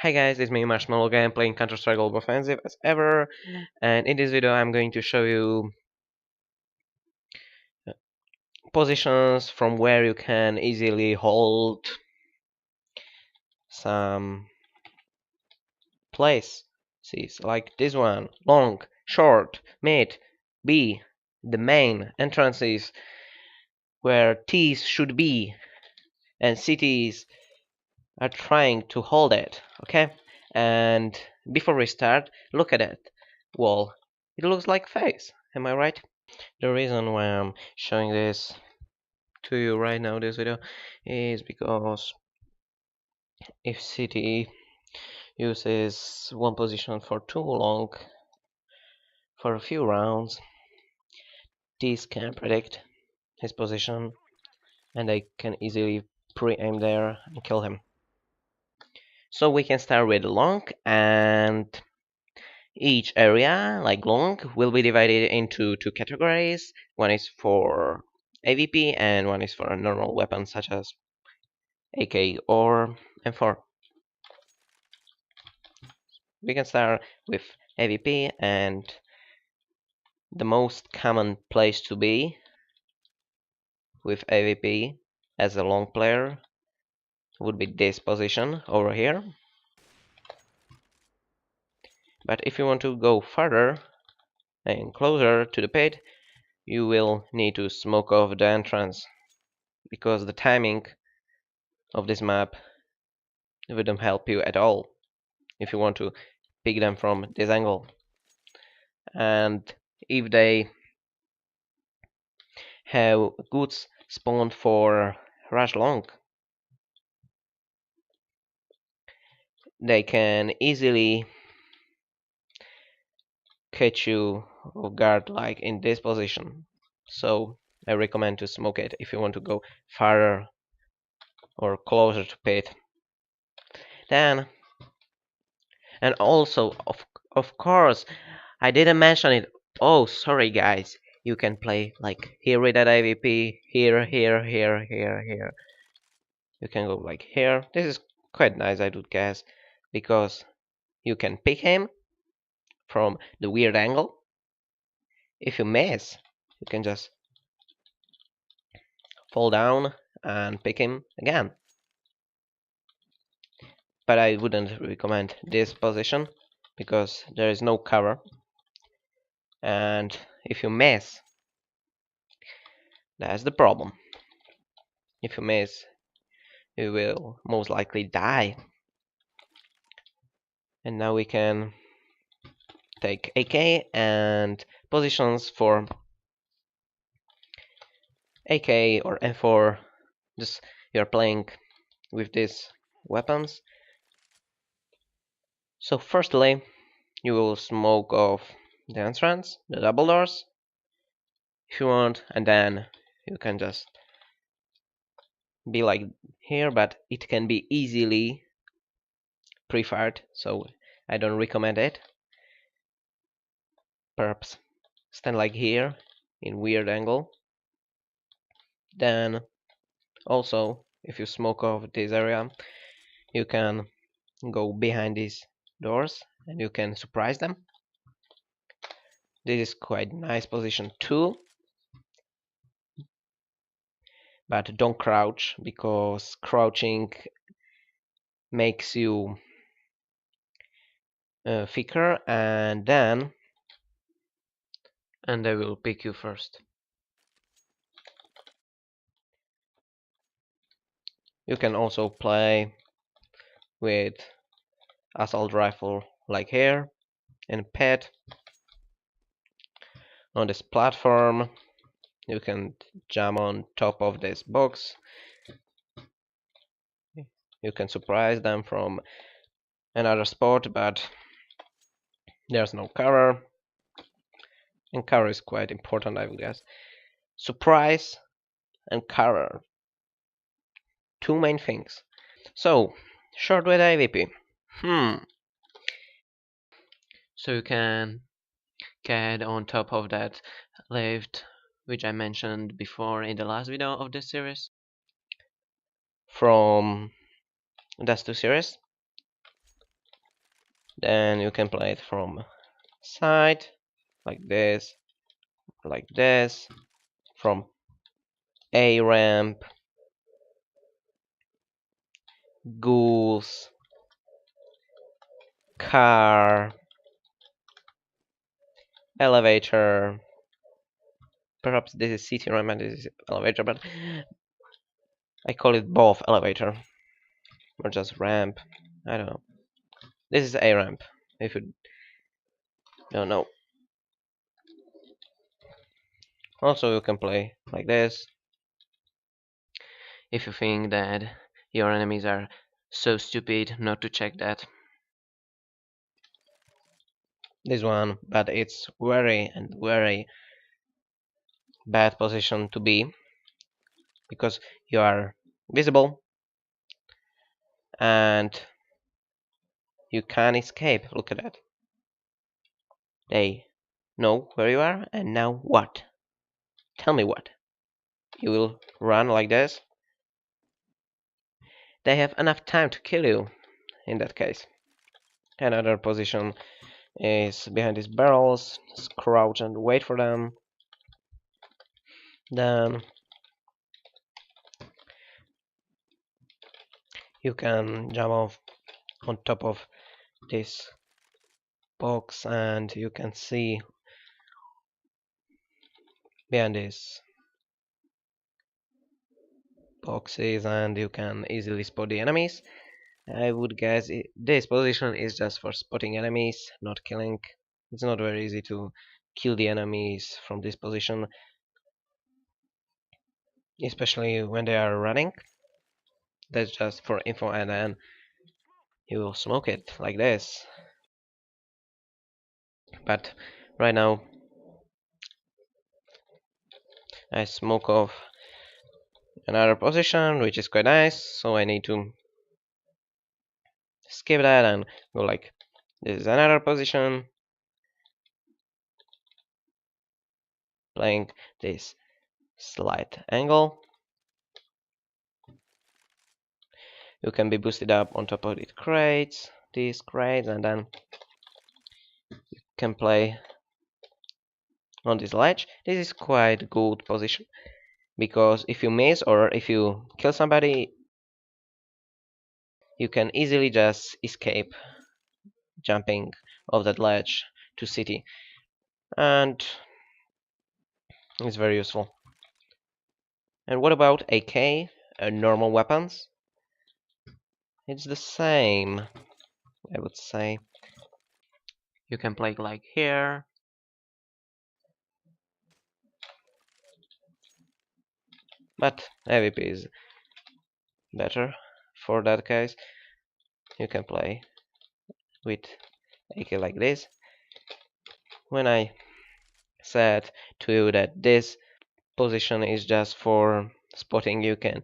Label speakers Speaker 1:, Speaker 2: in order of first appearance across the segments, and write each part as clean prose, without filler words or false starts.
Speaker 1: Hi guys, it's me Marshmallow again playing Counter-Strike Global Offensive as ever, and in this video I'm going to show you positions from where you can easily hold some places like this one: long, short, mid, B, the main entrances where T's should be, and cities are trying to hold it, okay? And before we start, look at it. Well, it looks like face, am I right? The reason why I'm showing this to you right now, this video, is because if City uses one position for too long, for a few rounds, these can predict his position and they can easily pre-aim there and kill him. So we can start with long, and each area, like long, will be divided into two categories. One is for AVP and one is for a normal weapon such as AK or M4. We can start with AVP, and the most common place to be with AVP as a long player would be this position over here. But if you want to go further and closer to the pit, you will need to smoke off the entrance, because the timing of this map wouldn't help you at all if you want to pick them from this angle. And if they have goods spawned for rush long, they can easily catch you off guard, like in this position. So I recommend to smoke it if you want to go farther or closer to pit. Then, and also of course, I didn't mention it. Oh, sorry guys. You can play like here with that AVP, here, here, here, here, here. You can go like here. This is quite nice, I would guess, because you can pick him from the weird angle. If you miss, you can just fall down and pick him again. But I wouldn't recommend this position because there is no cover, and if you miss, that's the problem. If you miss, you will most likely die. And now we can take AK and positions for AK or M4. Just you're playing with these weapons. So firstly, you will smoke off the entrance, the double doors, if you want, and then you can just be like here, but it can be easily pre-fired, so I don't recommend it. Perhaps stand like here in weird angle. Then also, if you smoke off this area, you can go behind these doors and you can surprise them. This is quite nice position too, but don't crouch, because crouching makes you thicker, and they will pick you first. You can also play with assault rifle like here and pet on this platform. You can jump on top of this box. You can surprise them from another spot, but there's no cover, and cover is quite important, I would guess. Surprise and cover, two main things. So short with AVP. So you can get on top of that lift, which I mentioned before in the last video of this series, from Dust 2 series. Then you can play it from side, like this, from A ramp, ghouls, car, elevator. Perhaps this is city ramp and this is elevator, but I call it both elevator or just ramp. I don't know. This is A ramp, if you don't know. Also, you can play like this if you think that your enemies are so stupid not to check that. This one, but it's very bad position to be because you are visible and you can't escape. Look at that. They know where you are, and now what? Tell me what? You will run like this? They have enough time to kill you in that case. Another position is behind these barrels. Just crouch and wait for them. Then you can jump off on top of this box and you can see behind these boxes and you can easily spot the enemies. I would guess this position is just for spotting enemies, not killing. It's not very easy to kill the enemies from this position, especially when they are running. That's just for info, and then you will smoke it like this. But right now I smoke off another position, which is quite nice, so I need to skip that and go like this is another position, playing this slight angle. You can be boosted up on top of these crates, and then you can play on this ledge. This is quite good position because if you miss or if you kill somebody, you can easily just escape jumping off that ledge to city, and it's very useful. And what about AK, normal weapons? It's the same, I would say. You can play like here. But AVP is better for that case. You can play with AK like this. When I said to you that this position is just for spotting, you can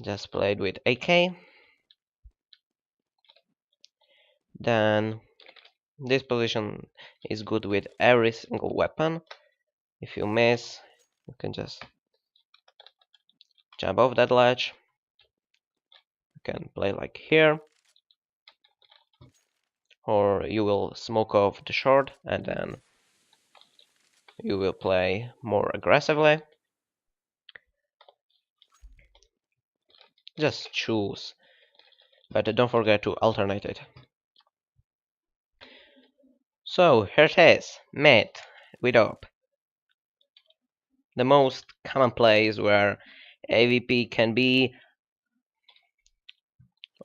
Speaker 1: just play it with AK. Then this position is good with every single weapon. If you miss, you can just jump off that ledge. You can play like here, or you will smoke off the short and then you will play more aggressively. Just choose, but don't forget to alternate it. So here it is, mid with op. The most common place where AVP can be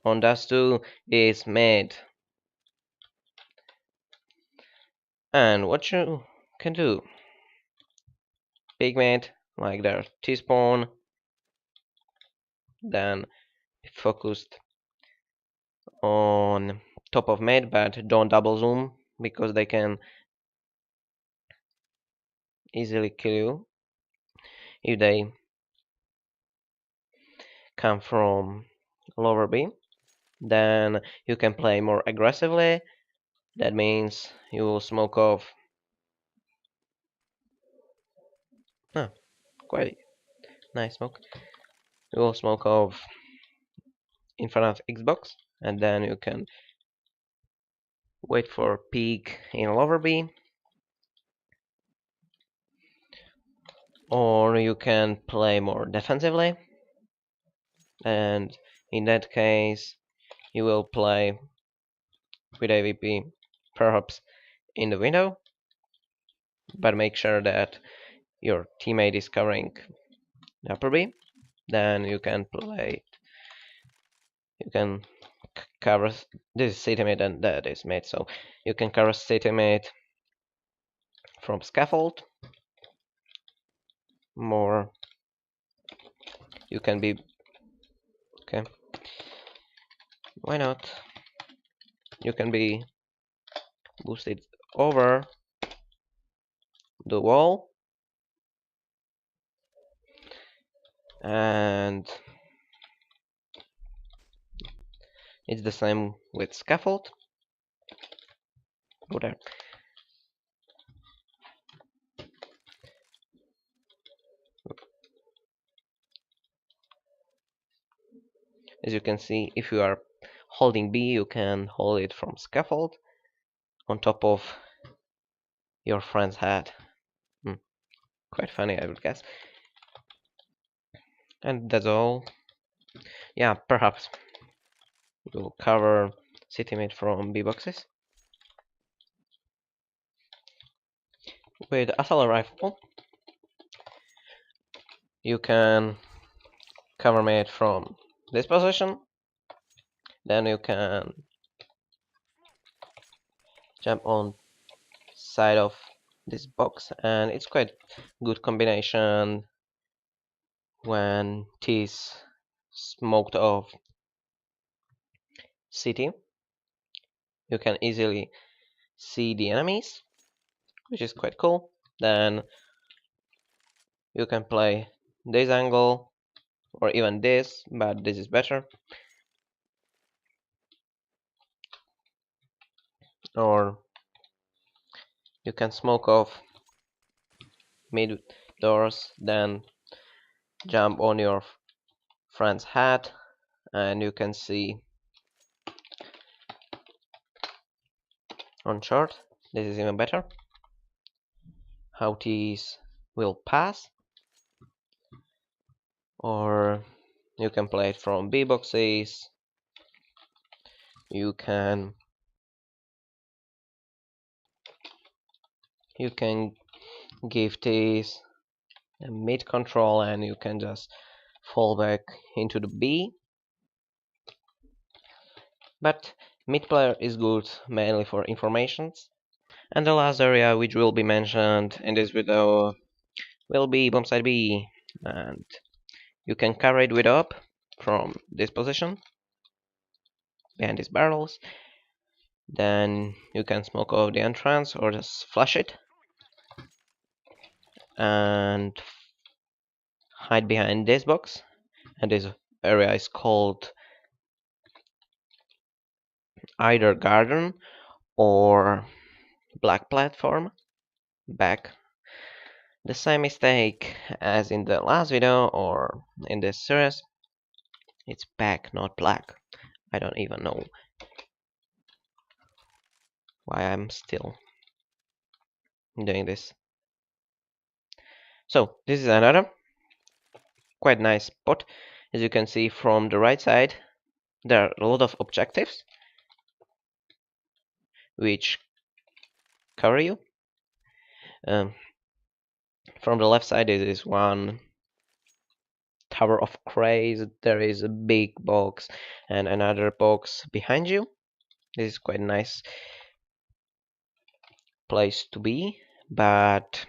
Speaker 1: on Dust 2 is mid. And what you can do, big mid, like their T-spawn, then focused on top of mid, but don't double zoom because they can easily kill you if they come from lower B. Then you can play more aggressively. That means you will smoke off. Quite nice smoke. You will smoke off in front of Xbox, and then you can wait for peak in lower B, or you can play more defensively, and in that case you will play with AVP perhaps in the window, but make sure that your teammate is covering the upper B. Then you can play, you can cover, this is city mid and that is mid, so you can cover city mid from scaffold. More, you can be, okay, why not? You can be boosted over the wall, and it's the same with scaffold. Go there. As you can see, if you are holding B, you can hold it from scaffold on top of your friend's head. Quite funny, I would guess. And that's all. Yeah, perhaps we'll cover city mid from B boxes with assault rifle. You can cover mid from this position. Then you can jump on side of this box, and it's quite good combination when T is smoked off city. You can easily see the enemies, which is quite cool. Then you can play this angle or even this, but this is better. Or you can smoke off mid doors, then jump on your friend's head, and you can see on short. This is even better. How these will pass. Or you can play it from B boxes. You can give this a mid control, and you can just fall back into the B. But mid player is good mainly for informations. And the last area which will be mentioned in this video will be bombsite B, and you can cover it with up from this position behind these barrels. Then you can smoke off the entrance or just flash it and hide behind this box. And this area is called either garden or black platform. Back. The same mistake as in the last video or in this series. It's back, not black. I don't even know why I'm still doing this. So this is another quite nice spot. As you can see from the right side, there are a lot of objectives which cover you. From the left side there is one tower of craze, there is a big box and another box behind you. This is quite a nice place to be, but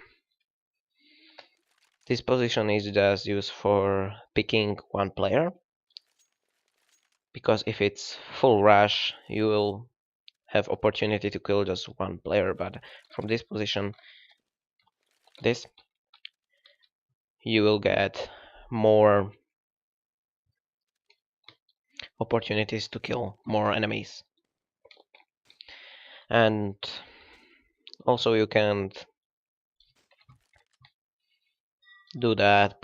Speaker 1: this position is just used for picking one player, because if it's full rush you will have opportunity to kill just one player, but from this position, this, you will get more opportunities to kill more enemies. And also you can do that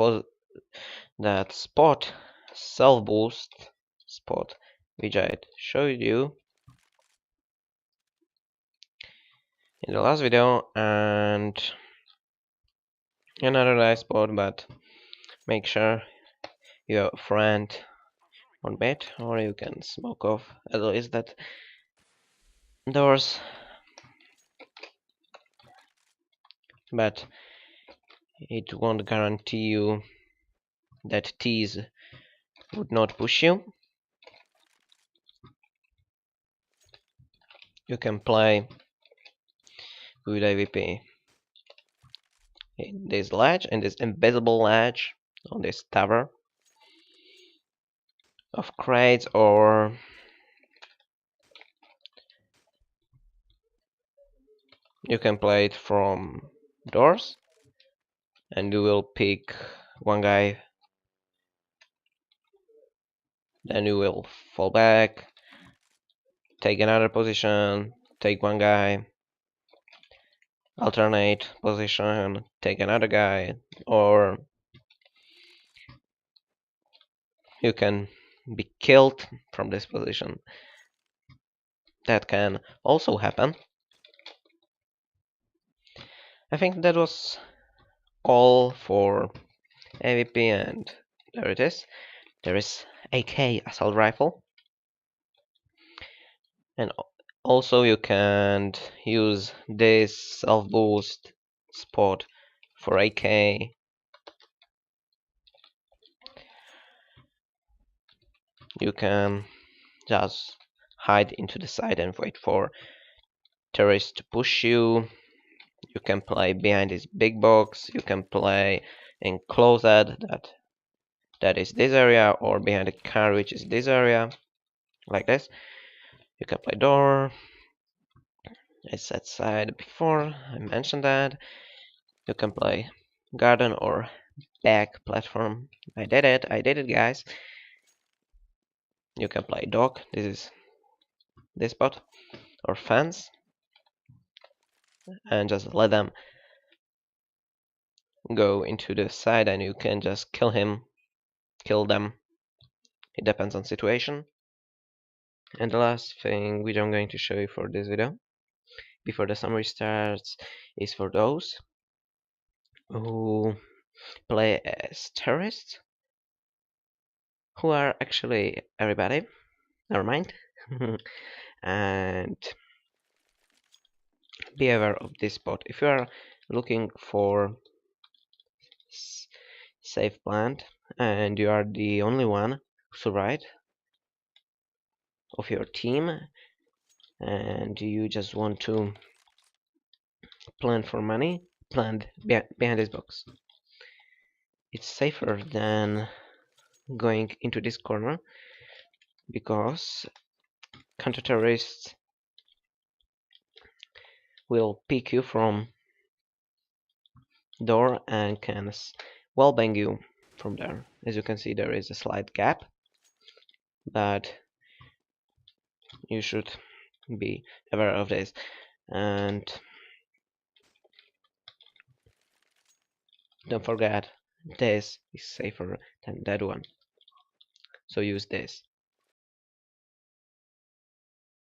Speaker 1: spot self boost spot which I showed you in the last video, and another nice spot, but make sure you have a friend on bed, or you can smoke off at least that doors, but it won't guarantee you that T's would not push you. You can play with AVP in this ledge, in this invisible ledge on this tower of crates, or you can play it from doors, and you will pick one guy, then you will fall back, take another position, take one guy, alternate position, take another guy, or you can be killed from this position. That can also happen. I think that was all for AVP, and there it is. There is AK assault rifle, and also you can use this self boost spot for AK. You can just hide into the side and wait for terrorists to push you. You can play behind this big box. You can play in closed, that is this area, or behind the car, which is this area, like this. You can play door. I said side before, I mentioned that. You can play garden or back platform. I did it, guys. You can play dog. This is this spot, or fence, and just let them go into the side, and you can just kill them. It depends on situation. And the last thing which I'm going to show you for this video before the summary starts is for those who play as terrorists, who are actually everybody. Never mind. And be aware of this spot. If you are looking for safe plant and you are the only one who survived of your team, and you just want to plant for money, plant behind this box. It's safer than going into this corner, because counter-terrorists will pick you from door and can wallbang you from there. As you can see, there is a slight gap, but you should be aware of this. And don't forget, this is safer than that one, so use this.